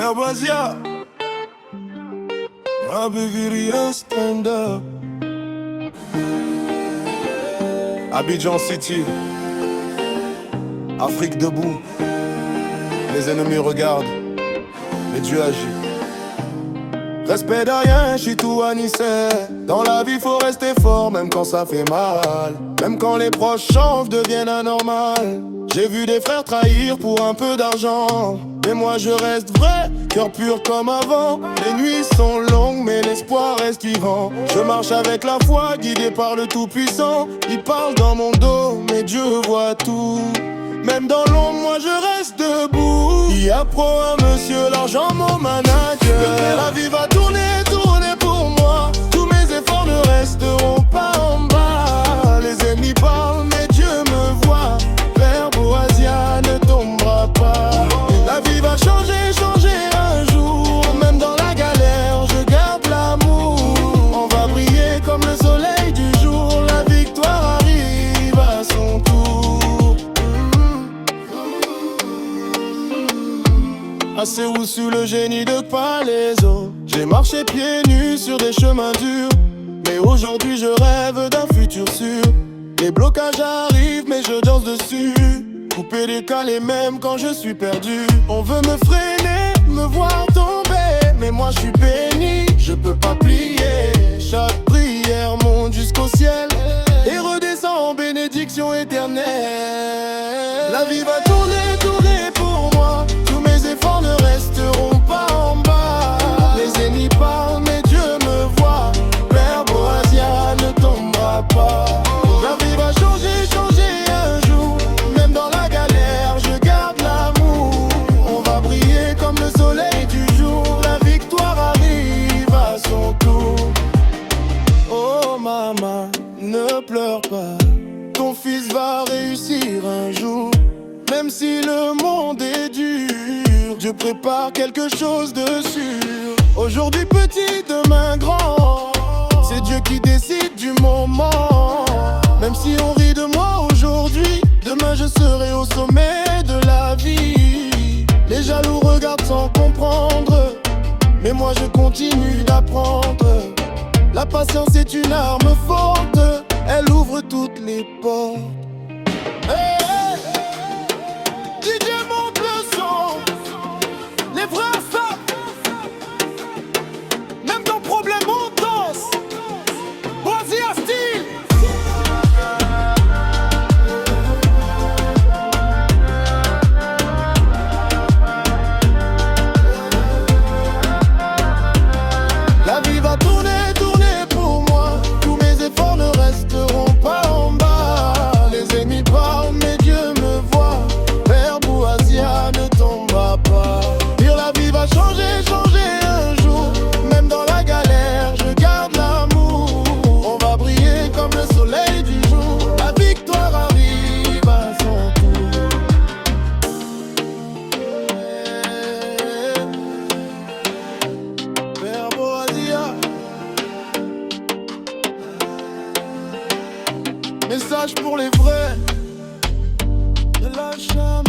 Verbasia, Abiviria stand up. Abidjan City, Afrique debout. Les ennemis regardent, mais Dieu agit. Respect de rien, j'suis tout annissé. Dans la vie faut rester fort, même quand ça fait mal. Même quand les proches changent, deviennent anormal. J'ai vu des frères trahir pour un peu d'argent. Mais moi je reste vrai, cœur pur comme avant. Les nuits sont longues mais l'espoir reste vivant. Je marche avec la foi, guidé par le Tout-Puissant. Il parle dans mon dos, mais Dieu voit tout. Même dans l'ombre, moi je reste debout. Il y a pro un monsieur, l'argent mon manager. La vie va tourner, tourner pour moi. Tous mes efforts ne resteront pas en bas. Les ennemis parlent, mais Dieu me voit. Verboasia ne tombera pas. La vie va changer, changer un jour. Même dans la galère, je garde l'amour. On va briller comme le soleil du jour. La victoire arrive à son tour. Assez ou sous le génie de Palaiso. J'ai marché pieds nus sur des chemins durs. Mais aujourd'hui je rêve d'un futur sûr. Les blocages arrivent mais je danse dessus. Couper, décaler même quand je suis perdu. On veut me freiner, me voir tomber. Mais moi je suis béni, je peux pas plier. Chaque prière monte jusqu'au ciel et redescend en bénédiction éternelle. La vie va tourner, tourner pour moi. Tous mes efforts ne resteront pas en bas. Les ennemis parlent mais Dieu me voit. Verboasia ne tombera pas. La vie va changer, changer un jour. Même dans la galère, je garde l'amour. On va briller comme le soleil du jour. La victoire arrive à son tour. Oh maman, ne pleure pas. Ton fils va réussir un jour. Même si le monde est dur, Dieu prépare quelque chose de sûr. Aujourd'hui petit, demain grand. C'est Dieu qui décide du moment. Même si on rit de moi aujourd'hui, demain je serai au sommet de la vie. Les jaloux regardent sans comprendre, mais moi je continue d'apprendre. La patience est une arme forte, elle ouvre toutes les portes. Hey, hey. DJ monte le son. Les frères savent. Même dans problème on danse. Boasia style. La vie va tourner, tourner pour moi. Tous mes efforts ne resteront pas en bas. Les ennemis parlent mais Dieu me voit. Verboasia ne tombera pas. Dire la vie va changer, changer un jour. Même dans la galère, je garde l'amour. On va briller comme le soleil du jour. La victoire arrive à son tour. Verboasia. Message pour les vrais. Ne lâche jamais.